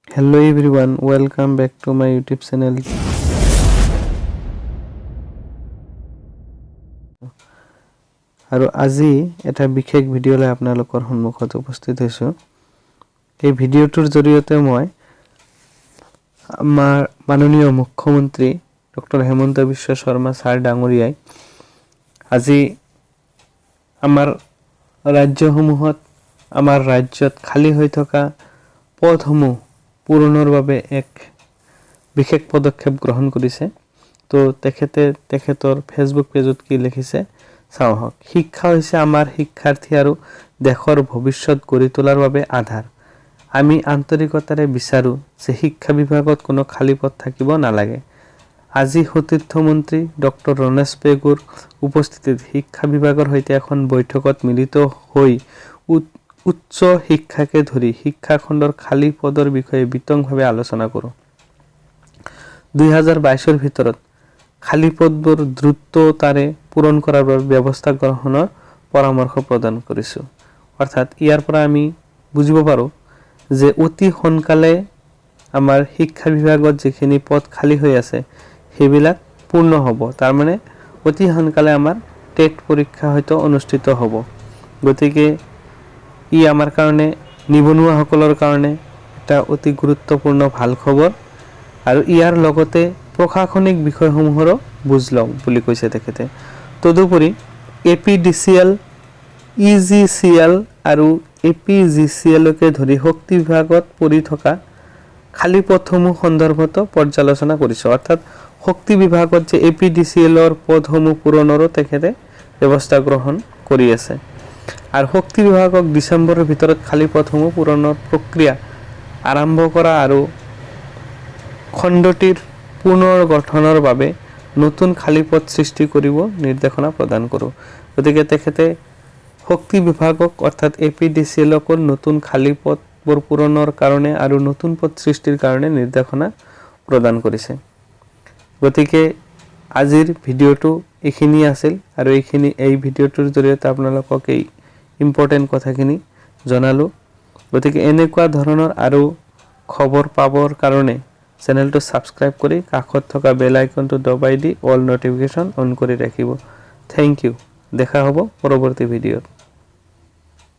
Hello everyone, welcome back to my YouTube channel. আৰু আজি এটা বিশেষ ভিডিঅ' লৈ আপোনালোকৰ সন্মুখত উপস্থিত হৈছো। এই ভিডিঅ'টোৰ জৰিয়তে মই আমাৰ মাননীয় মুখ্যমন্ত্ৰী ডক্টৰ হেমন্ত বিশ্ব শৰ্মা ছাৰ ডাঙৰীয়াই আজি আমাৰ ৰাজ্যসমূহত আমাৰ ৰাজ্যত খালী হৈ থকা পদসমূহ পূৰণৰ বাবে এক বিশেষ পদক্ষেপ গ্ৰহণ কৰিছে। তো তেখেতৰ ফেসবুক পেজত কি লিখিছে চাওক। শিক্ষা হৈছে আমাৰ শিক্ষাৰ্থী আৰু দেশৰ ভৱিষ্যত গঢ়ি তোলাৰ বাবে আধাৰ। আমি আন্তৰিকতাৰে বিচাৰো যে শিক্ষা বিভাগত কোনো খালী পদ থাকিব নালাগে। আজি সতীৰ্থ মন্ত্ৰী ডক্টৰ ৰমেশ পেগুৰ উপস্থিতিত শিক্ষা বিভাগৰ সৈতে এখন বৈঠকত মিলিত হৈ উচ্চ শিক্ষাকে ধৰি শিক্ষা খণ্ডৰ খালী পদৰ বিষয়ে বিতংভাৱে আলোচনা কৰো। 2022 ভিতৰত খালী পদবোৰ দ্ৰুততাৰে পূৰণ কৰাৰ বাবে ব্যৱস্থা গ্ৰহণৰ পৰামৰ্শ প্ৰদান কৰিছো। অৰ্থাৎ ইয়াৰ পৰা আমি বুজিব পাৰো যে অতি সোনকালে আমাৰ শিক্ষা বিভাগত যিখিনি পদ খালী হৈ আছে সেইবিলাক পূৰ্ণ হ'ব। তাৰ মানে অতি সোনকালে আমাৰ টেট পৰীক্ষা হয়তো অনুষ্ঠিত হ'ব। গতিকে ই আমাৰ কাৰণে নিবনুৱাসকলৰ কাৰণে এটা অতি গুৰুত্বপূৰ্ণ ভাল খবৰ আৰু ইয়াৰ লগতে প্ৰশাসনিক বিষয়সমূহৰো বুজ লওঁ বুলি কৈছে তেখেতে। তদুপৰি APDCL, EGCL আৰু APGCLকে ধৰি শক্তি বিভাগত পৰি থকা খালী পদসমূহ সন্দৰ্ভত পৰ্যালোচনা কৰিছে। অৰ্থাৎ শক্তি বিভাগত যে APDCLৰ পদসমূহ পূৰণৰো তেখেতে ব্যৱস্থা গ্ৰহণ কৰি আছে। আৰু শক্তি বিভাগক ডিসেম্বৰৰ ভিতৰত খালী পদসমূহ পূৰণৰ প্ৰক্ৰিয়া আৰম্ভ কৰা আৰু খণ্ডটিৰ পুনৰ গঠনৰ বাবে নতুন খালী পদ সৃষ্টি কৰিব নিৰ্দেশনা প্ৰদান কৰো। গতিকে তেখেতে শক্তি বিভাগক অৰ্থাৎ APDCLক নতুন খালী পদবোৰ পূৰণৰ কাৰণে আৰু নতুন পদ সৃষ্টিৰ কাৰণে নিৰ্দেশনা প্ৰদান কৰিছে। গতিকে আজিৰ ভিডিঅ'টো এইখিনি আছিল আৰু এই ভিডিঅ'টোৰ জৰিয়তে আপোনালোকক এই ইম্পৰ্টেন্ট কথাখিনি জনালো। গতিকে এনেকুৱা ধৰণৰ আৰু খবৰ পাবৰ কাৰণে চেনেলটো সাবস্ক্ৰাইব কৰি কাষত থকা বেল আইকনটো দবাই দি অল নটিফিকেশন অন কৰি ৰাখিব। Thank you. দেখা হ'ব পৰৱৰ্তী ভিডিঅ'ত।